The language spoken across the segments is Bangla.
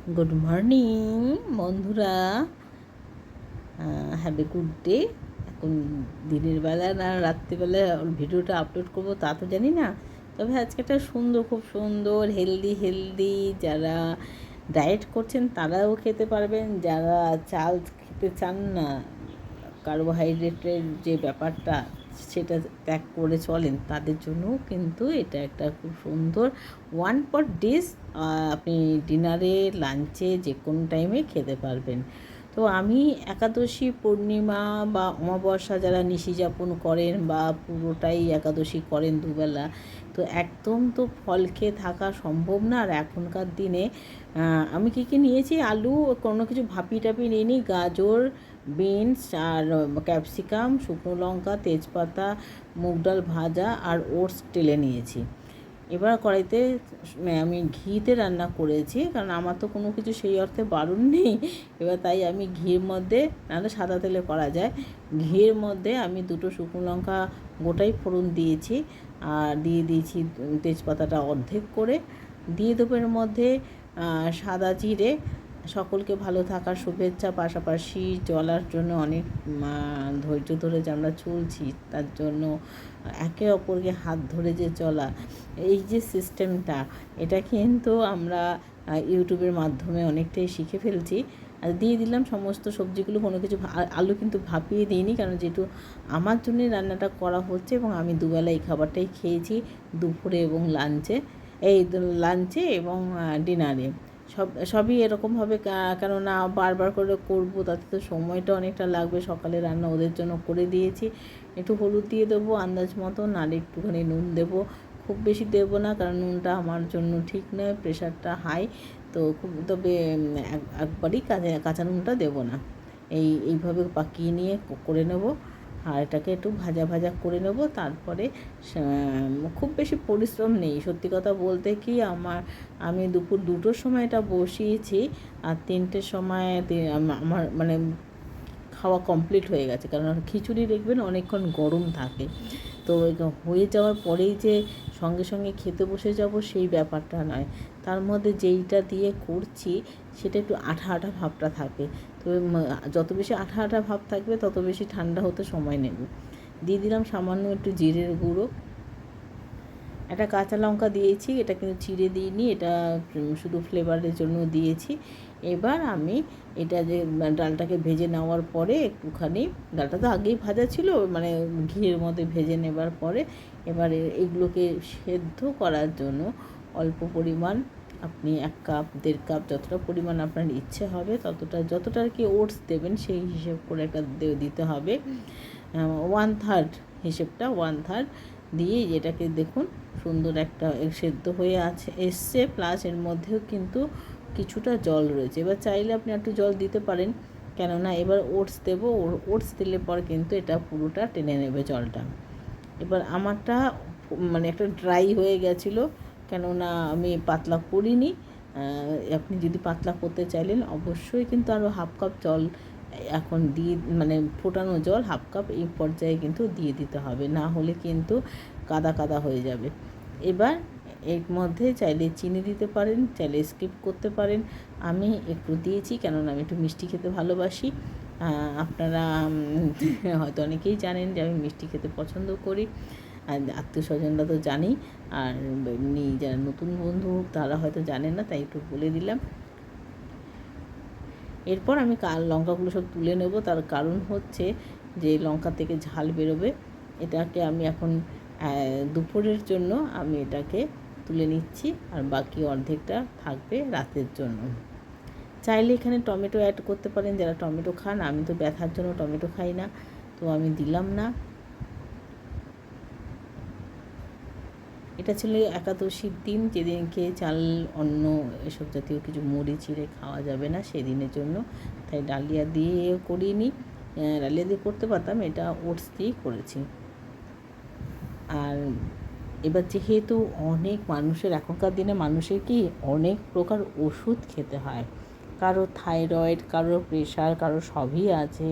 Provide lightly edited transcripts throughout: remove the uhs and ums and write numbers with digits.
গুড মর্নিং বন্ধুরা, হ্যাভ এ গুড ডে। এখন দিনের বেলা না রাত্রিবেলা ভিডিওটা আপলোড করব তা তো জানি না, তবে আজকে একটা খুব সুন্দর হেলদি যারা ডায়েট করছেন তারাও খেতে পারবেন, যারা চাল খেতে চান না, কার্বোহাইড্রেটের যে ব্যাপারটা সেটা ত্যাগ করে চলেন তাদের জন্যও কিন্তু এটা একটা খুব সুন্দর ওয়ান পট ডিশ। আপনি ডিনারে, লাঞ্চে, যে কোনো টাইমে খেতে পারবেন। তো আমি একাদশী, পূর্ণিমা বা অমাবস্যা যারা নিশি যাপন করেন বা পুরোটাই একাদশী করেন দুবেলা, তো একদম তো ফল খেয়ে থাকা সম্ভব না। আর এখনকার দিনে আমি কী নিয়েছি, আলু, কোনো কিছু ভাপি টাপি নিইনি, গাজর, বিনস আর ক্যাপসিকাম, শুকনো লঙ্কা, তেজপাতা, মুগ ডাল ভাজা আর ওটস টেলে নিয়েছি। এবার কড়াইতে আমি ঘিতে রান্না করেছি, কারণ আমার তো কোনো কিছু সেই অর্থে বারণ নেই। এবার তাই আমি ঘির মধ্যে, নাহলে সাদা তেলে করা যায়, ঘির মধ্যে আমি দুটো শুকনো লঙ্কা গোটাই ফোড়ন দিয়েছি আর দিয়ে দিয়েছি তেজপাতাটা অর্ধেক করে, দিয়ে দেবো এর মধ্যে সাদা জিরে। সকলকে ভালো থাকার শুভেচ্ছা, পাশাপাশি চলার জন্য অনেক ধৈর্য ধরে যে আমরা চলছি, তার জন্য একে অপরকে হাত ধরে যে চলা, এই যে সিস্টেমটা, এটা কিন্তু আমরা ইউটিউবের মাধ্যমে অনেকটাই শিখে ফেলছি। আর দিয়ে দিলাম সমস্ত সবজিগুলো, কোনো কিছু আলু কিন্তু ভাপিয়ে দিইনি, কারণ যেহেতু আমার জন্যই রান্নাটা করা হচ্ছে এবং আমি দুবেলা এই খাবারটাই খেয়েছি, দুপুরে এবং লাঞ্চে এবং ডিনারে। সবই এরকমভাবে, কেননা বারবার করে করবো তাতে তো সময়টা অনেকটা লাগবে। সকালে রান্না ওদের জন্য করে দিয়েছি, একটু হলুদ দিয়ে দেবো আন্দাজ মতন, আর একটুখানি নুন দেবো, খুব বেশি দেবো না কারণ নুনটা আমার জন্য ঠিক নয়, প্রেশারটা হাই। তো তবে একবারই কাঁচা নুনটা দেবো না। এইভাবে পাকিয়ে নিয়ে করে নেব, আর এটাকে একটু ভাজা করে নেব। তারপরে খুব বেশি পরিশ্রম নেই, সত্যি কথা বলতে কি, আমি দুপুর 2টোর সময় এটা বসিয়েছি আর 3টের সময় আমার মানে খাওয়া কমপ্লিট হয়ে গেছে। কারণ খিচুড়ি দেখবেন অনেকক্ষণ গরম থাকে, তো হয়ে যাওয়ার পরেই যে সঙ্গে সঙ্গে খেতে বসে যাব সেই ব্যাপারটা নয়। তার মধ্যে যেইটা দিয়ে করছি সেটা একটু আঠা ভাবটা থাকে, তো যত বেশি আঠা ভাব থাকবে তত বেশি ঠান্ডা হতে সময় নেবে। দিয়ে দিলাম সামান্য একটু জিরের গুঁড়ো, একটা কাঁচা লঙ্কা দিয়েছি, এটা কিন্তু চিড়ে দিইনি, এটা শুধু ফ্লেভারের জন্য দিয়েছি। এবার আমি এটা যে ডালটাকে ভেজে নেওয়ার পরে একটুখানি, ডালটা তো আগেই ভাজা ছিল, মানে ঘিয়ের মধ্যে ভেজে নেবার পরে এবারে এগুলোকে সেদ্ধ করার জন্য অল্প পরিমাণ, আপনি 1 কাপ 1.5 কাপ যতটা পরিমাণ আপনার ইচ্ছে হবে যতটা আর কি ওটস দেবেন সেই হিসেব করে একটা দিতে হবে। 1/3 হিসেবটা 1/3 দিয়ে এটাকে দেখুন সুন্দর একটা সেদ্ধ হয়ে এসছে, প্লাস এর মধ্যেও কিন্তু কিছুটা জল রয়েছে। এবার চাইলে আপনি একটু জল দিতে পারেন, কেননা এবার ওটস দেবো, ওটস দিলে পর কিন্তু এটা পুরোটা টেনে নেবে জলটা। এবার আমারটা মানে একটা ড্রাই হয়ে গেছিলো, কেননা আমি পাতলা করিনি। আপনি যদি পাতলা করতে চাইলেন অবশ্যই কিন্তু আরও 1/2 কাপ জল এখন দিয়ে, মানে ফোটানো জল 1/2 কাপ এই পর্যায়ে কিন্তু দিয়ে দিতে হবে, না হলে কিন্তু কাদা হয়ে যাবে। এবার এর মধ্যে চাইলে চিনি দিতে পারেন, চাইলে স্কিপ করতে পারেন। আমি একটু দিয়েছি, কেননা আমি একটু মিষ্টি খেতে ভালোবাসি। আপনারা হয়তো অনেকেই জানেন যে আমি মিষ্টি খেতে পছন্দ করি, আর আত্মীয় স্বজনরা তো জানেই, আর এমনি যারা নতুন বন্ধু তারা হয়তো জানেন না, তাই একটু বলে দিলাম। এরপর আমি লঙ্কাগুলো সব তুলে নেব, তার কারণ হচ্ছে যে লঙ্কা থেকে ঝাল বেরোবে। এটাকে আমি এখন দুপুরের জন্য আমি এটাকে তুলে নিচ্ছি, আর বাকি অর্ধেকটা থাকবে রাতের জন্য। চাইলে এখানে টমেটো অ্যাড করতে পারেন যারা টমেটো খান, আমি তো ব্যথার জন্য টমেটো খাই না, তো আমি দিলাম না। এটা ছিল একাদশীর দিন, যেদিনকে চাল, অন্ন এসব জাতীয় কিছু মুড়ি চিড়ে খাওয়া যাবে না সেদিনের জন্য, তাই ডালিয়া দিয়ে করিনি। ডালিয়া দিয়ে করতে পারতাম, এটা ওটস দিয়েই করেছি। আর এবার যেহেতু অনেক মানুষের, এখনকার দিনে মানুষের কি অনেক প্রকার ওষুধ খেতে হয়, কারো থাইরয়েড, কারো প্রেশার, কারো সবই আছে,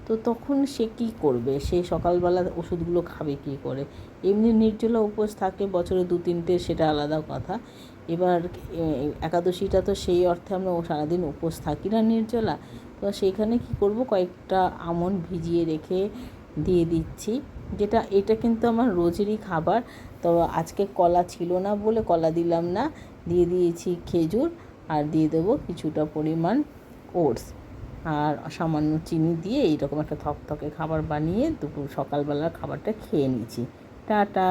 তো তখন সে কী করবে, সে সকালবেলা ওষুধগুলো খাবে কী করে? এমনি নির্জলা উপোস থাকে বছরে 2-3টে, সেটা আলাদা কথা, এবার একাদশীটা তো সেই অর্থে আমরা সারাদিন উপোস থাকি না নির্জলা, তো সেইখানে কি করব, কয়েকটা আমন্ড ভিজিয়ে রেখে দিয়ে দিচ্ছি। এটা কিন্তু আমার রোজেরই খাবার। তো আজকে কলা ছিল না বলে কলা দিলাম না, দিয়ে দিয়েছি খেজুর, আর দিয়ে দেবো কিছুটা পরিমাণ ওটস, আর সামান্য চিনি দিয়ে এইরকম একটা থকথকে খাবার বানিয়ে সকালবেলার খাবারটা খেয়ে নিয়েছি। টাটা।